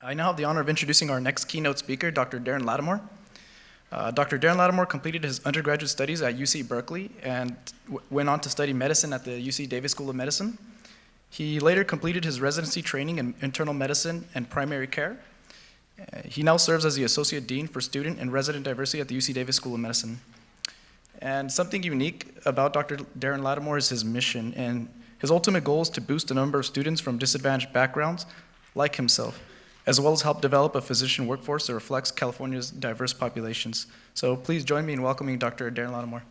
I now have the honor of introducing our next keynote speaker, Dr. Darin Latimore. Dr. Darin Latimore completed his undergraduate studies at UC Berkeley and went on to study medicine at the UC Davis School of Medicine. He later completed his residency training in internal medicine and primary care. He now serves as the Associate Dean for Student and Resident Diversity at the UC Davis School of Medicine. And something unique about Dr. Darin Latimore is his mission, and his ultimate goal is to boost the number of students from disadvantaged backgrounds like himself, as well as help develop a physician workforce that reflects California's diverse populations. So please join me in welcoming Dr. Darin Latimore.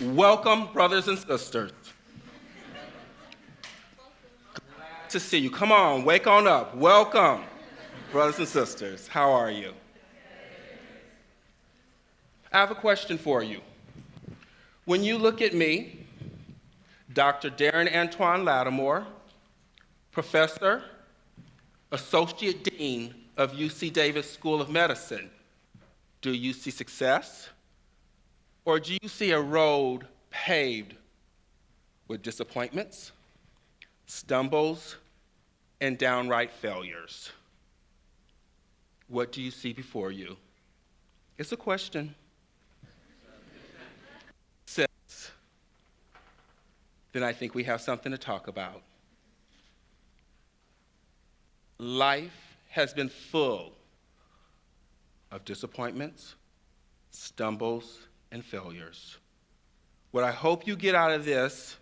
Welcome, brothers and sisters. Glad to see you. Come on, wake on up. Welcome, brothers and sisters. How are you? I have a question for you. When you look at me, Dr. Darin Antoine Latimore, Professor, Associate Dean of UC Davis School of Medicine, do you see success? Or do you see a road paved with disappointments, stumbles, and downright failures? What do you see before you? It's a question. Says, then I think we have something to talk about. Life has been full of disappointments, stumbles, and failures. What I hope you get out of this,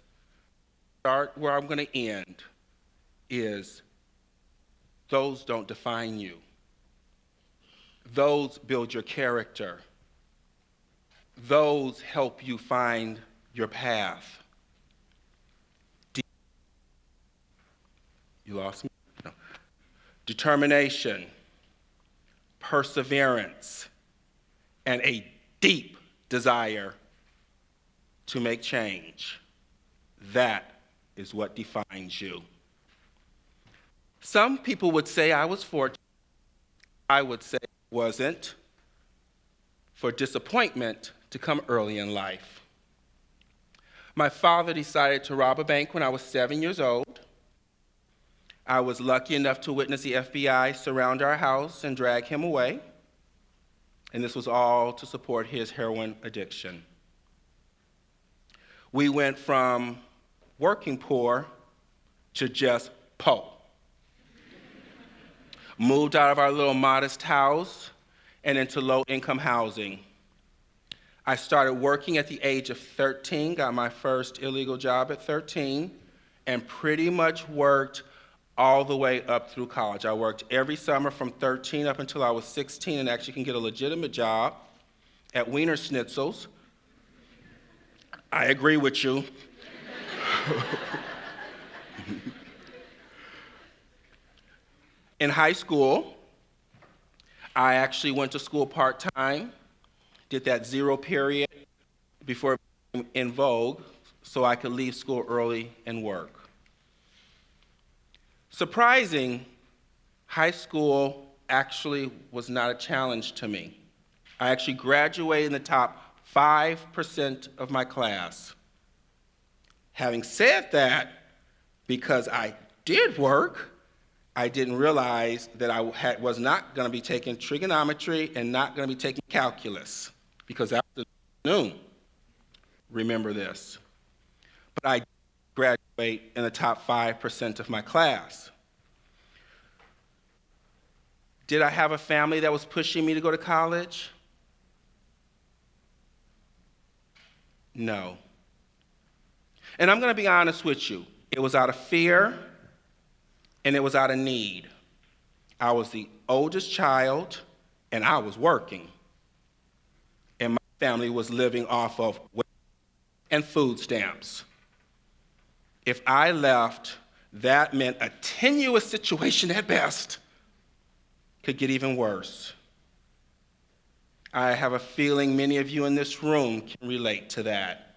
start where I'm going to end, is those don't define you. Those build your character. Those help you find your path. You lost me? No. Determination, perseverance, and a deep desire to make change. That is what defines you. Some people would say I was fortunate. I would say it wasn't. For disappointment to come early in life. My father decided to rob a bank when I was 7 years old. I was lucky enough to witness the FBI surround our house and drag him away. And this was all to support his heroin addiction. We went from working poor to just po. Moved out of our little modest house and into low-income housing. I started working at the age of 13, got my first illegal job at 13, and pretty much worked all the way up through college. I worked every summer from 13 up until I was 16 and actually can get a legitimate job at Wiener Schnitzels. I agree with you. In high school, I actually went to school part-time, did that 0 period before it became in vogue so I could leave school early and work. Surprising, high school actually was not a challenge to me. I actually graduated in the top 5% of my class. Having said that, because I did work, I didn't realize that I was not going to be taking trigonometry and not going to be taking calculus, because after noon, remember this. But I graduate in the top 5% of my class. Did I have a family that was pushing me to go to college? No. And I'm going to be honest with you. It was out of fear and it was out of need. I was the oldest child and I was working. And my family was living off of and food stamps. If I left, that meant a tenuous situation at best could get even worse. I have a feeling many of you in this room can relate to that.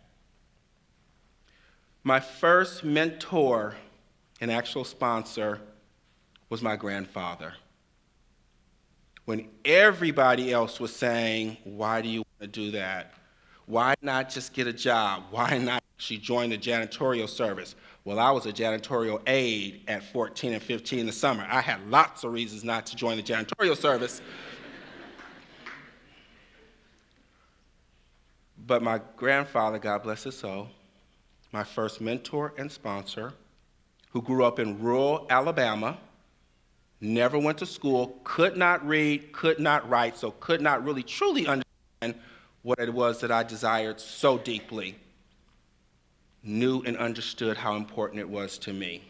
My first mentor and actual sponsor was my grandfather. when everybody else was saying, why do you want to do that? Why not just get a job? Why not actually join the janitorial service? Well, I was a janitorial aide at 14 and 15 in the summer. I had lots of reasons not to join the janitorial service. But my grandfather, God bless his soul, my first mentor and sponsor, who grew up in rural Alabama, never went to school, could not read, could not write, so could not really truly understand what it was that I desired so deeply, knew and understood how important it was to me.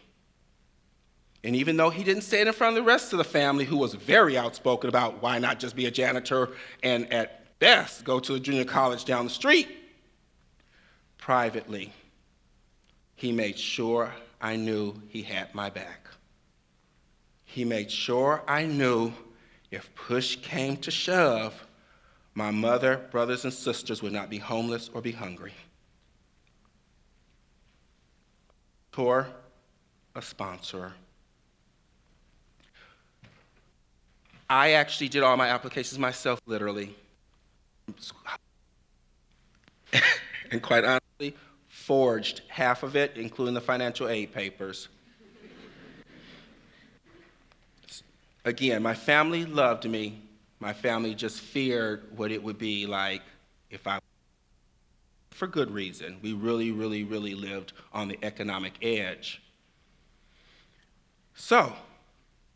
And even though he didn't say it in front of the rest of the family, who was very outspoken about why not just be a janitor and at best go to a junior college down the street, privately, he made sure I knew he had my back. He made sure I knew if push came to shove, my mother, brothers, and sisters would not be homeless or be hungry. Or a sponsor. I actually did all my applications myself, literally. And quite honestly, forged half of it, including the financial aid papers. Again, my family loved me. My family just feared what it would be like if I, for good reason. We really, really, really lived on the economic edge. So,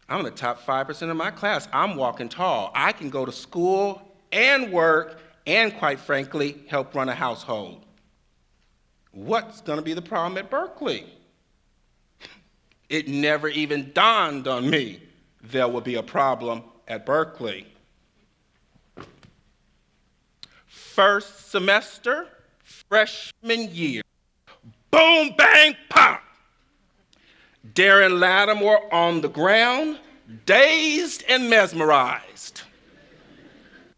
I'm in the top 5% of my class. I'm walking tall. I can go to school and work and, quite frankly, help run a household. What's going to be the problem at Berkeley? It never even dawned on me there would be a problem at Berkeley. First semester, freshman year, boom, bang, pop. Darin Latimore on the ground, dazed and mesmerized.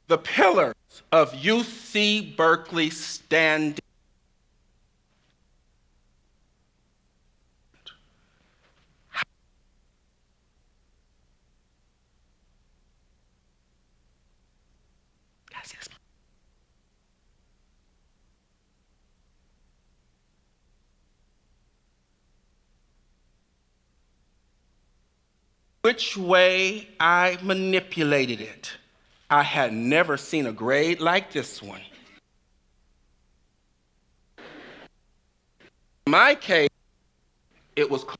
The pillars of UC Berkeley standing. Which way I manipulated it. I had never seen a grade like this one. In my case, it was called.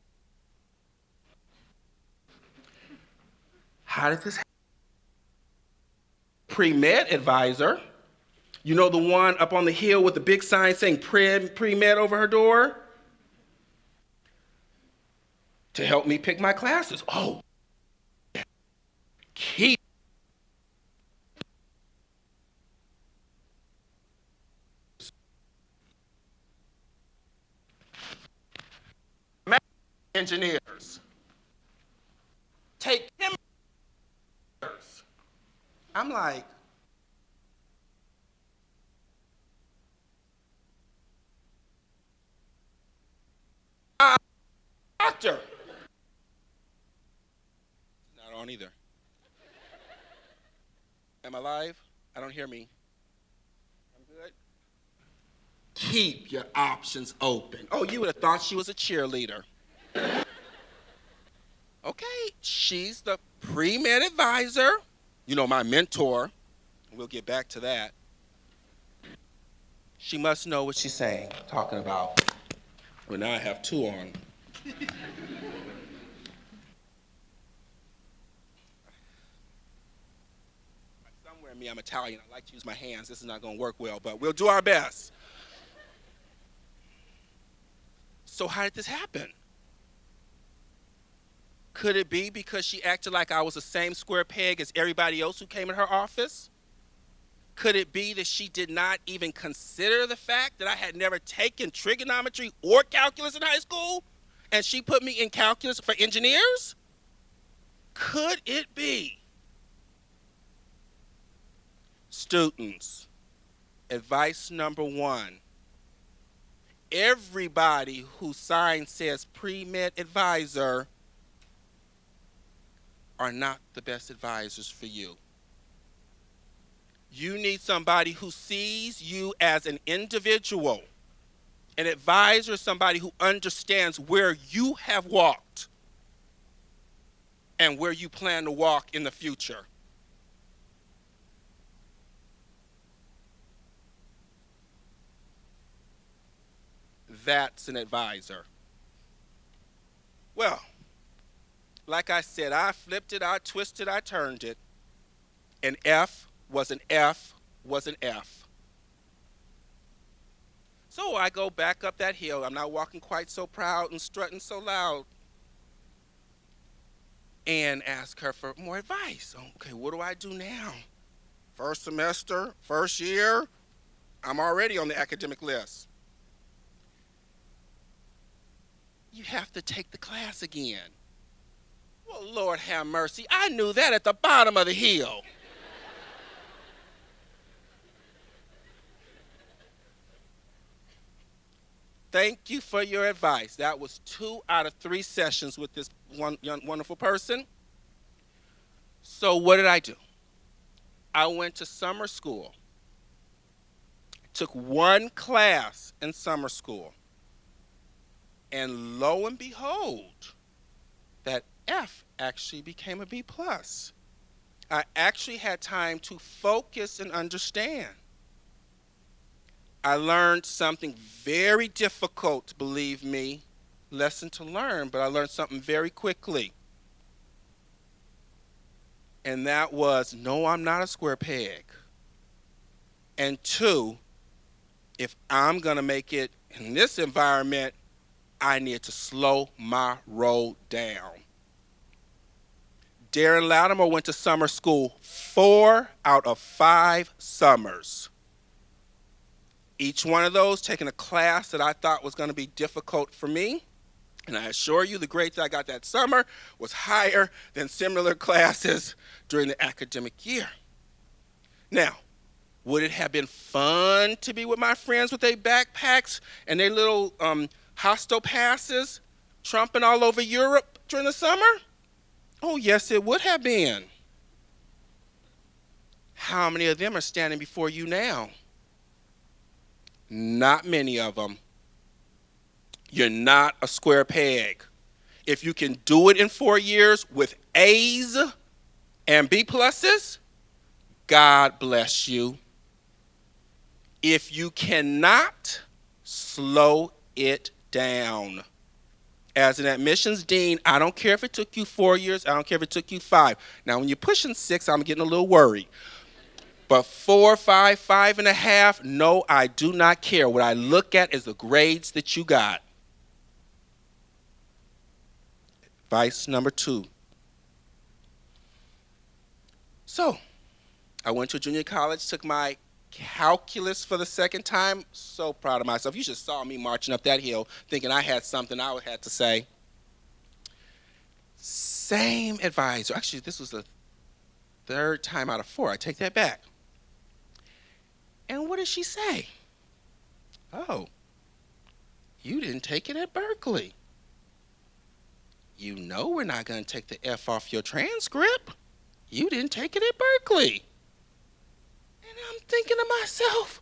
How did this happen? Pre-med advisor, you know the one up on the hill with the big sign saying pre-med over her door? To help me pick my classes. Oh, keep engineers. Take chemistry. I'm like, doctor. Not on either. Am I live? I don't hear me. I'm good. Keep your options open. Oh, you would have thought she was a cheerleader. Okay, she's the pre-med advisor. You know, my mentor. We'll get back to that. She must know what she's saying, talking about. Well, now I have two on. Somewhere in me, I'm Italian. I like to use my hands. This is not going to work well, but we'll do our best. So how did this happen? Could it be because she acted like I was the same square peg as everybody else who came in her office? Could it be that she did not even consider the fact that I had never taken trigonometry or calculus in high school, and she put me in calculus for engineers? Could it be? Students, advice number one. Everybody whose sign says pre-med advisor are not the best advisors for you. You need somebody who sees you as an individual. An advisor is somebody who understands where you have walked and where you plan to walk in the future. That's an advisor. Well, like I said, I flipped it, I twisted, I turned it. An F was an F was an F. So I go back up that hill. I'm not walking quite so proud and strutting so loud. And ask her for more advice. Okay, what do I do now? First semester, first year, I'm already on the academic list. You have to take the class again. Well, Lord have mercy. I knew that at the bottom of the hill. Thank you for your advice. That was 2 out of 3 sessions with this one wonderful person. So what did I do? I went to summer school. Took 1 class in summer school. And lo and behold, that F actually became a B+. I actually had time to focus and understand. I learned something very difficult, believe me, lesson to learn, but I learned something very quickly. And that was, no, I'm not a square peg. And 2, if I'm going to make it in this environment, I need to slow my roll down. Darin Latimore went to summer school 4 out of 5 summers. Each one of those taking a class that I thought was going to be difficult for me. And I assure you the grades I got that summer was higher than similar classes during the academic year. Now, would it have been fun to be with my friends with their backpacks and their little hostel passes trumping all over Europe during the summer? Oh, yes, it would have been. How many of them are standing before you now? Not many of them. You're not a square peg. If you can do it in 4 years with A's and B pluses, God bless you. If you cannot, slow it down. As an admissions dean, I don't care if it took you 4 years, I don't care if it took you 5. Now, when you're pushing 6, I'm getting a little worried. But 4, 5, 5.5, no, I do not care. What I look at is the grades that you got. Advice number 2. So, I went to junior college, took my calculus for the 2nd time. So proud of myself. You just saw me marching up that hill thinking I had something I had to say. Same advisor. Actually, this was the 3rd time out of 4. I take that back. And what did she say? Oh, you didn't take it at Berkeley. You know we're not going to take the F off your transcript. You didn't take it at Berkeley. And I'm thinking to myself,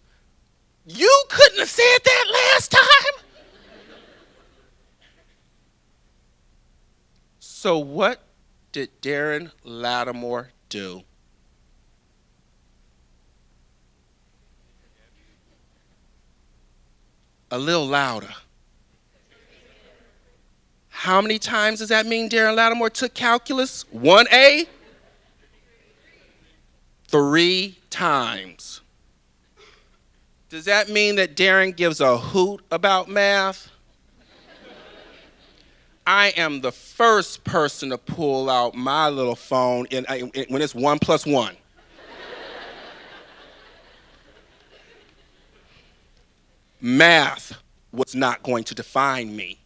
you couldn't have said that last time? So what did Darin Latimore do? A little louder. How many times does that mean Darin Latimore took calculus? 1A? 3 times. Does that mean that Darin gives a hoot about math? I am the first person to pull out my little phone when it's 1 + 1. Math was not going to define me.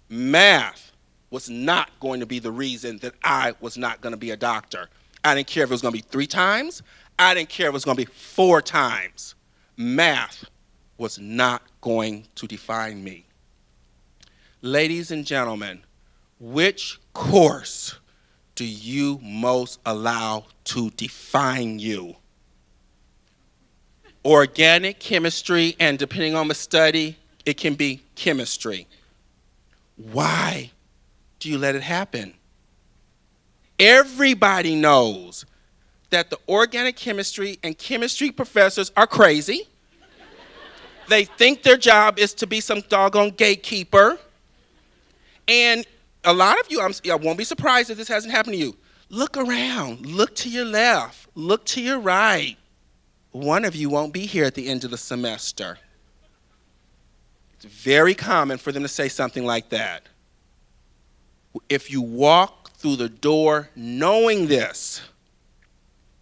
Math was not going to be the reason that I was not going to be a doctor. I didn't care if it was going to be 3 times. I didn't care if it was going to be 4 times. Math was not going to define me. Ladies and gentlemen, which course do you most allow to define you? organic chemistry, and depending on the study, it can be chemistry. Why do you let it happen? Everybody knows that the organic chemistry and chemistry professors are crazy. They think their job is to be some doggone gatekeeper. And a lot of you, I won't be surprised if this hasn't happened to you. Look around, look to your left, look to your right. One of you won't be here at the end of the semester. It's very common for them to say something like that. If you walk through the door knowing this,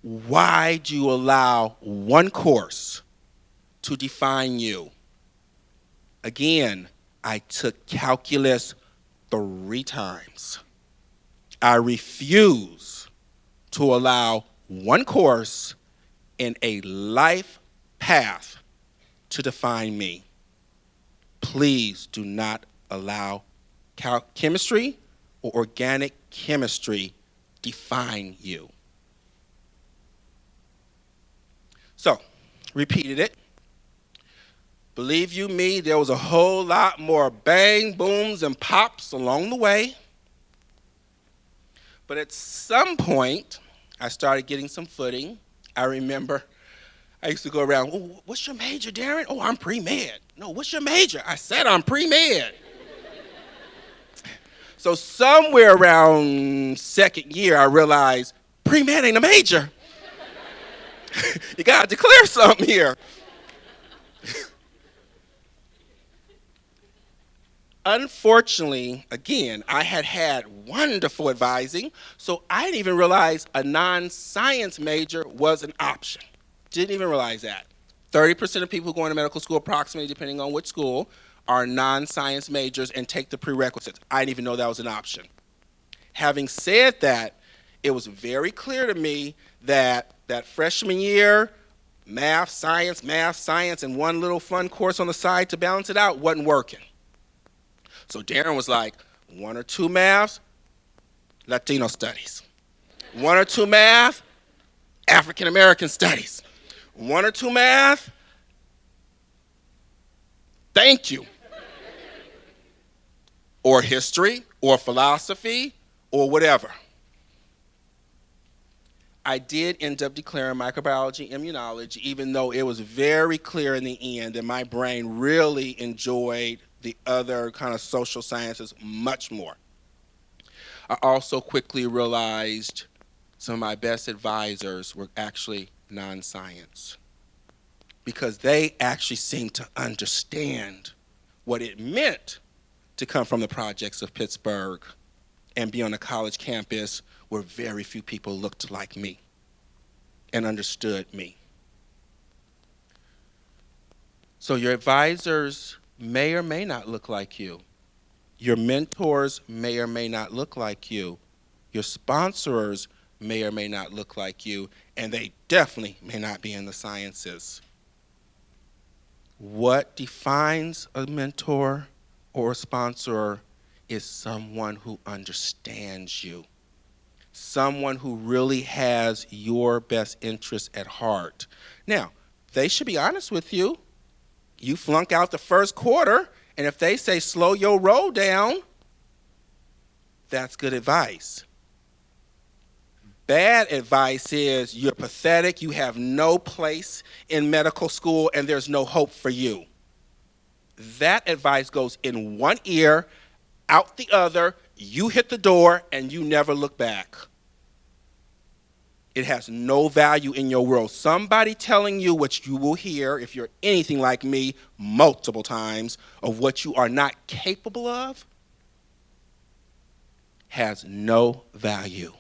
why do you allow one course to define you? Again, I took calculus 3 times. I refuse to allow one course in a life path to define me. Please do not allow chemistry or organic chemistry define you. So, repeated it. Believe you me, there was a whole lot more bang, booms, and pops along the way. But at some point, I started getting some footing. I remember I used to go around, oh, what's your major, Darin? Oh, I'm pre-med. No, what's your major? I said I'm pre-med. So somewhere around second year, I realized pre-med ain't a major. You gotta declare something here. Unfortunately, again, I had wonderful advising, so I didn't even realize a non-science major was an option. Didn't even realize that. 30% of people who go into medical school, approximately, depending on which school, are non-science majors and take the prerequisites. I didn't even know that was an option. Having said that, it was very clear to me that that freshman year, math, science, and one little fun course on the side to balance it out wasn't working. So Darin was like, 1 or 2 maths, Latino studies. 1 or 2 math, African American studies. 1 or 2 math, thank you. Or history, or philosophy, or whatever. I did end up declaring microbiology, immunology, even though it was very clear in the end that my brain really enjoyed the other kind of social sciences much more. I also quickly realized some of my best advisors were actually non-science, because they actually seemed to understand what it meant to come from the projects of Pittsburgh and be on a college campus where very few people looked like me and understood me. So your advisors may or may not look like you. Your mentors may or may not look like you. Your sponsors may or may not look like you, and they definitely may not be in the sciences. What defines a mentor or a sponsor is someone who understands you, someone who really has your best interests at heart. Now, they should be honest with you. You flunk out the first quarter, and if they say slow your roll down, that's good advice. Bad advice is you're pathetic, you have no place in medical school, and there's no hope for you. That advice goes in one ear, out the other, you hit the door, and you never look back. It has no value in your world. Somebody telling you what you will hear, if you're anything like me, multiple times, of what you are not capable of, has no value.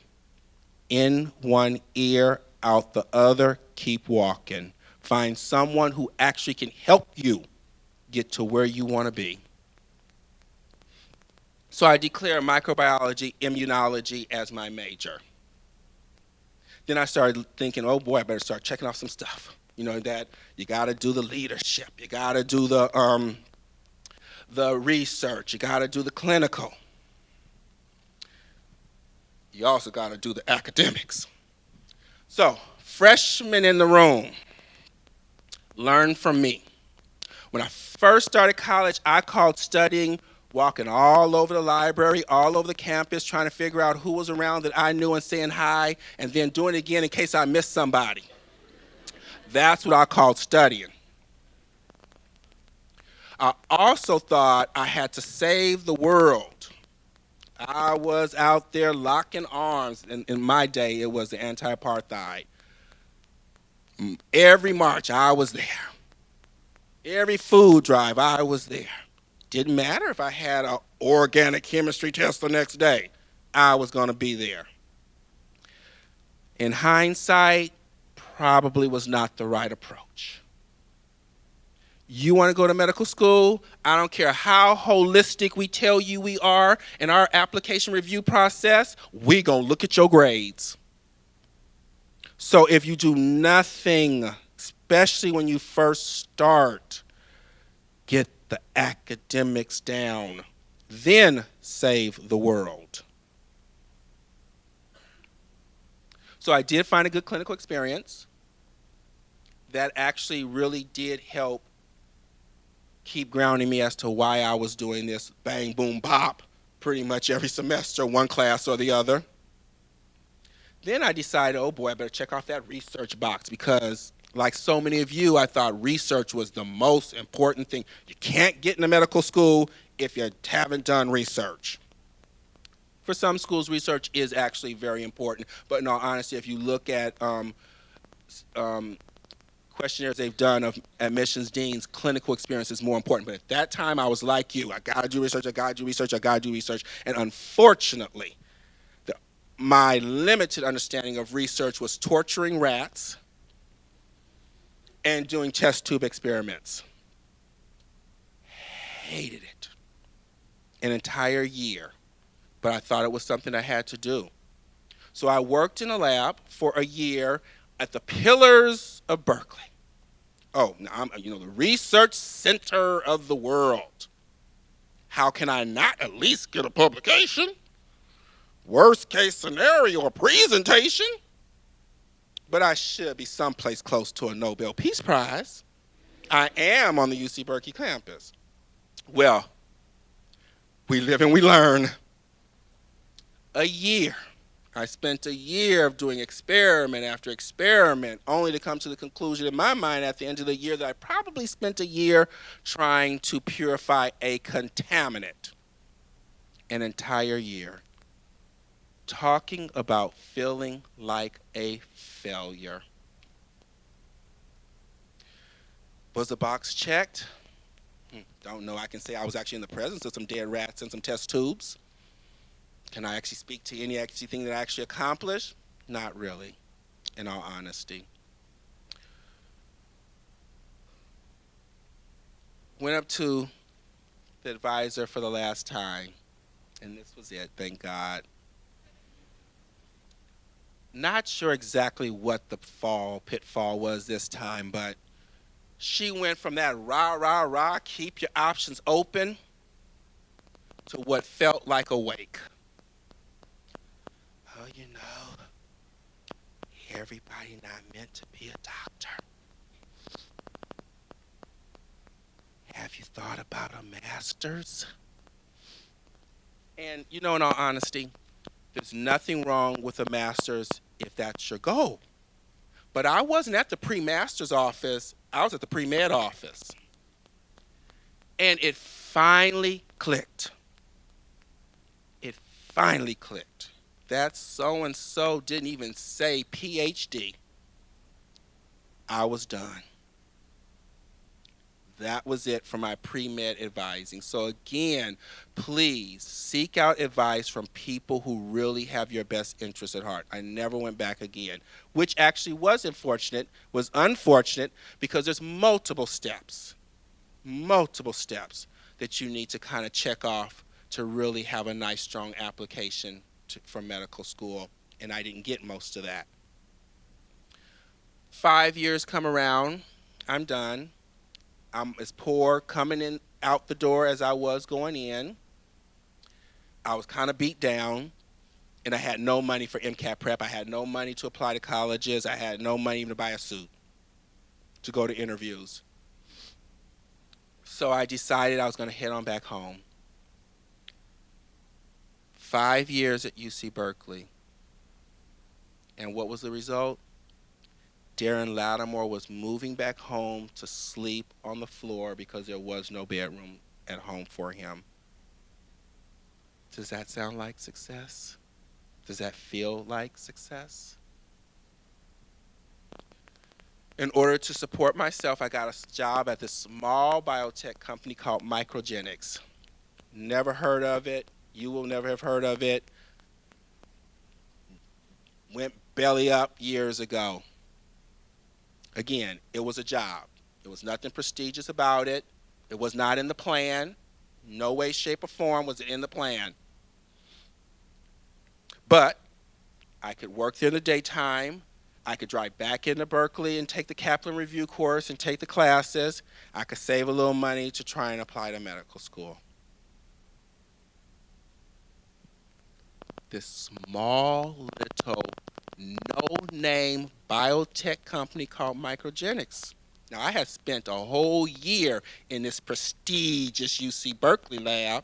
In one ear, out the other, keep walking. Find someone who actually can help you get to where you want to be. So I declare microbiology, immunology as my major. Then I started thinking, oh boy, I better start checking off some stuff. You know, that you got to do the leadership, you got to do the research, you got to do the clinical. You also got to do the academics. So, freshmen in the room, learn from me. When I first started college, I called studying walking all over the library, all over the campus, trying to figure out who was around that I knew and saying hi, and then doing it again in case I missed somebody. That's what I called studying. I also thought I had to save the world. I was out there locking arms. In my day, it was the anti-apartheid. Every march, I was there. Every food drive, I was there. Didn't matter if I had an organic chemistry test the next day. I was going to be there. In hindsight, probably was not the right approach. You want to go to medical school? I don't care how holistic we tell you we are in our application review process, we going to look at your grades. So if you do nothing, especially when you first start, get the academics down, then save the world. So I did find a good clinical experience that actually really did help keep grounding me as to why I was doing this bang, boom, pop pretty much every semester, one class or the other. Then I decided, oh boy, I better check off that research box because like so many of you, I thought research was the most important thing. You can't get into medical school if you haven't done research. For some schools, research is actually very important, but in all honesty, if you look at questionnaires they've done of admissions deans, clinical experience is more important. But at that time, I was like you. I got to do research, I got to do research, I got to do research. And unfortunately, my limited understanding of research was torturing rats and doing test tube experiments. Hated it. An entire year. But I thought it was something I had to do. So I worked in a lab for a year at the Pillars of Berkeley. Oh, now I'm, the research center of the world. How can I not at least get a publication? Worst case scenario, a presentation? But I should be someplace close to a Nobel Peace Prize. I am on the UC Berkeley campus. Well, we live and we learn. A year. I spent a year of doing experiment after experiment, only to come to the conclusion in my mind at the end of the year that I probably spent a year trying to purify a contaminant. An entire year. Talking about feeling like a failure. Was the box checked? Don't know. I can say I was actually in the presence of some dead rats and some test tubes. Can I actually speak to any thing that I actually accomplished? Not really, in all honesty. Went up to the advisor for the last time, and this was it, thank God. Not sure exactly what the pitfall was this time, but she went from that rah, keep your options open, to what felt like a wake. Oh, everybody not meant to be a doctor. Have you thought about a master's? And in all honesty, there's nothing wrong with a master's if that's your goal. But I wasn't at the pre-master's office, I was at the pre-med office. And it finally clicked. It finally clicked. That so-and-so didn't even say PhD. I was done. That was it for my pre-med advising. So again, please seek out advice from people who really have your best interests at heart. I never went back again, which actually was unfortunate because there's multiple steps that you need to kind of check off to really have a nice, strong application for medical school, and I didn't get most of that. 5 years come around, I'm done. I'm as poor coming in out the door as I was going in. I was kind of beat down, and I had no money for MCAT prep. I had no money to apply to colleges. I had no money even to buy a suit. to go to interviews. So I decided I was going to head on back home. 5 years at UC Berkeley. And what was the result? Darin Latimore was moving back home to sleep on the floor because there was no bedroom at home for him. Does that sound like success? Does that feel like success? In order to support myself, I got a job at this small biotech company called Microgenics. Never heard of it. You will never have heard of it. Went belly up years ago. Again, it was a job. There was nothing prestigious about it. It was not in the plan. No way, shape, or form was it in the plan. But I could work there in the daytime. I could drive back into Berkeley and take the Kaplan Review course and take the classes. I could save a little money to try and apply to medical school. This small, little, no-name biotech company called Microgenics. Now, I had spent a whole year in this prestigious UC Berkeley lab,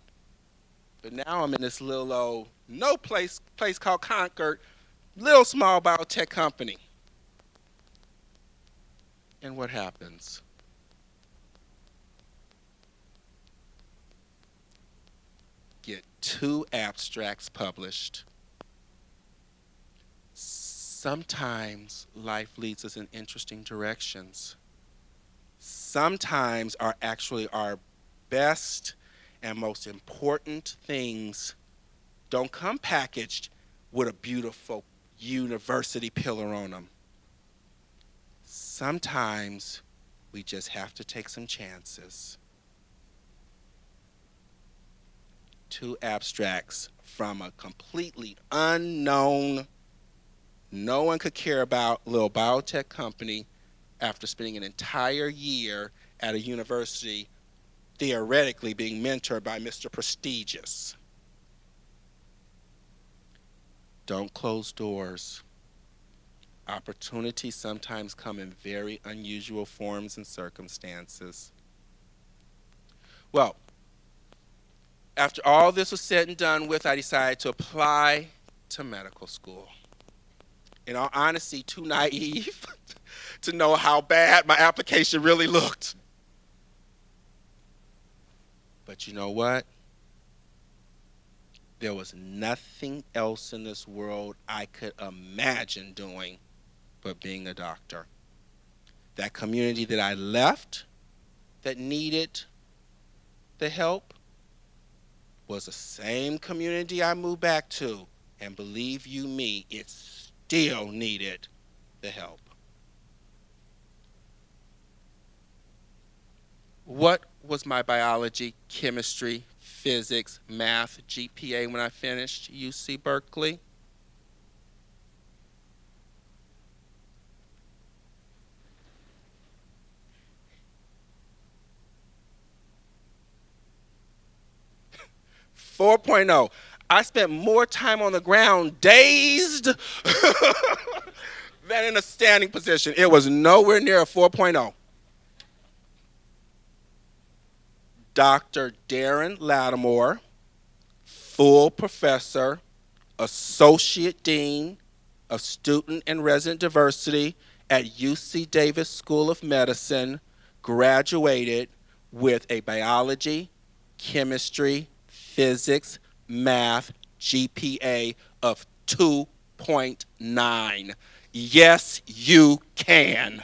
but now I'm in this little old place called Concord, little small biotech company. And what happens? Get 2 abstracts published. Sometimes life leads us in interesting directions. Sometimes our best and most important things don't come packaged with a beautiful university pillar on them. Sometimes we just have to take some chances. 2 abstracts from a completely unknown, no one could care about little biotech company after spending an entire year at a university theoretically being mentored by Mr. Prestigious. Don't close doors. Opportunities sometimes come in very unusual forms and circumstances. Well, after all this was said and done with, I decided to apply to medical school. In all honesty, too naive to know how bad my application really looked. But you know what? There was nothing else in this world I could imagine doing but being a doctor. That community that I left that needed the help was the same community I moved back to, and believe you me, it still needed the help. What was my biology, chemistry, physics, math GPA when I finished UC Berkeley? .4. I spent more time on the ground dazed than in a standing position. It was nowhere near a 4.0. Dr. Darin Latimore, full professor, associate dean of student and resident diversity at UC Davis School of Medicine, graduated with a biology, chemistry, physics, math GPA of 2.9. Yes, you can.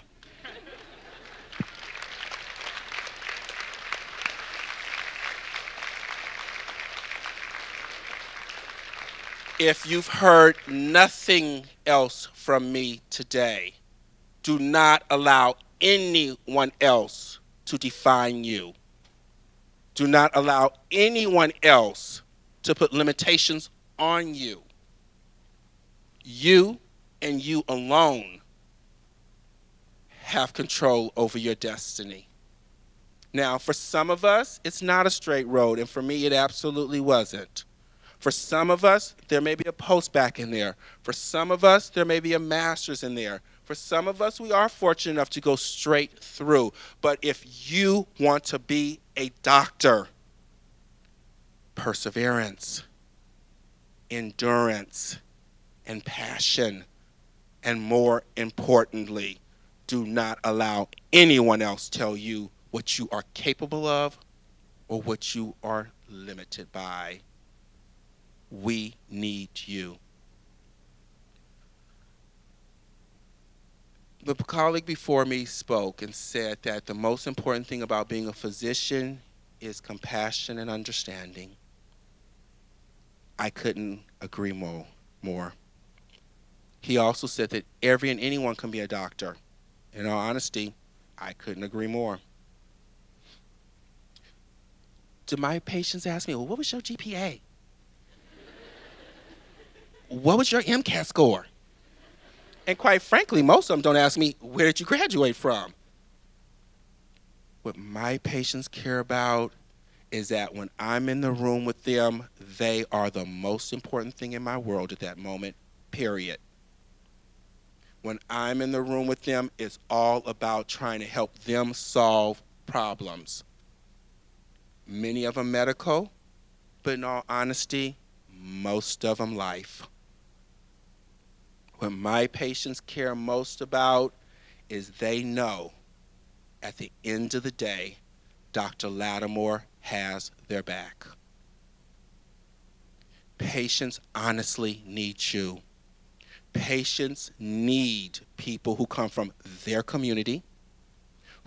If you've heard nothing else from me today, do not allow anyone else to define you. Do not allow anyone else to put limitations on you. You and you alone have control over your destiny. Now, for some of us, it's not a straight road, and for me, it absolutely wasn't. For some of us, there may be a post-bac in there. For some of us, there may be a master's in there. For For some of us, we are fortunate enough to go straight through. But if you want to be a doctor, perseverance, endurance, and passion, and more importantly, do not allow anyone else tell you what you are capable of or what you are limited by. We need you. The colleague before me spoke and said that the most important thing about being a physician is compassion and understanding. I couldn't agree more. He also said that every and anyone can be a doctor. In all honesty, I couldn't agree more. Do my patients ask me, well, what was your GPA? What was your MCAT score? And quite frankly, most of them don't ask me, where did you graduate from? What my patients care about is that when I'm in the room with them, they are the most important thing in my world at that moment, period. When I'm in the room with them, it's all about trying to help them solve problems. Many of them medical, but in all honesty, most of them life. What my patients care most about is they know at the end of the day, Dr. Latimore has their back. Patients honestly need you. Patients need people who come from their community,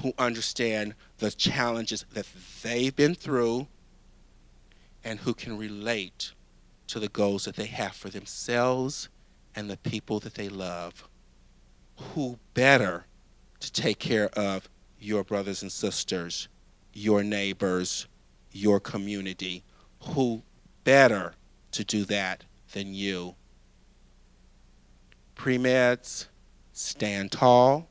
who understand the challenges that they've been through, and who can relate to the goals that they have for themselves and the people that they love. Who better to take care of your brothers and sisters, your neighbors, your community? Who better to do that than you? Pre-meds, stand tall,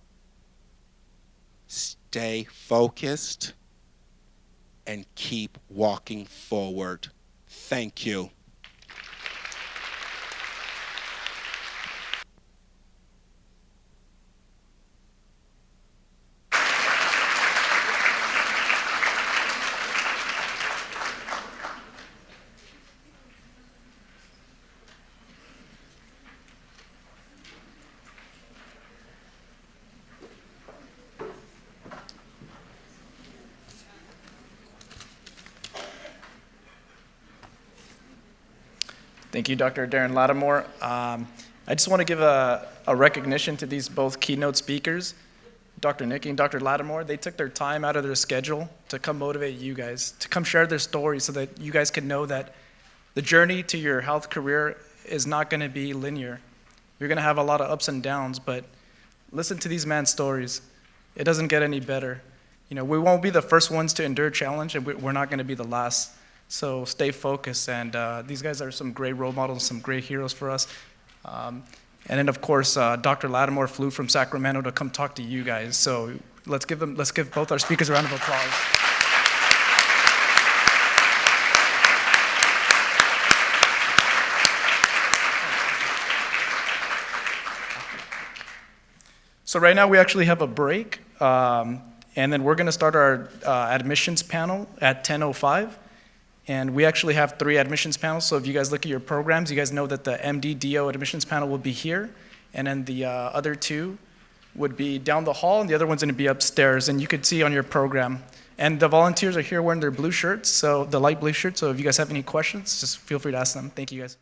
stay focused, and keep walking forward. Thank you. Thank you, Dr. Darin Latimore. I just want to give a recognition to these both keynote speakers, Dr. Nicky and Dr. Latimore. They took their time out of their schedule to come motivate you guys, to come share their stories so that you guys can know that the journey to your health career is not going to be linear. You're going to have a lot of ups and downs, but listen to these man's stories. It doesn't get any better. You know, we won't be the first ones to endure challenge, and we're not going to be the last. So stay focused, and these guys are some great role models, some great heroes for us. And then, of course, Dr. Latimore flew from Sacramento to come talk to you guys. So let's give both our speakers a round of applause. So right now we actually have a break, and then we're going to start our admissions panel at 10:05. And we actually have 3 admissions panels, so if you guys look at your programs, you guys know that the MD-DO admissions panel will be here, and then the other 2 would be down the hall, and the other one's going to be upstairs, and you could see on your program. And the volunteers are here wearing their blue shirts, so the light blue shirts, so if you guys have any questions, just feel free to ask them. Thank you, guys.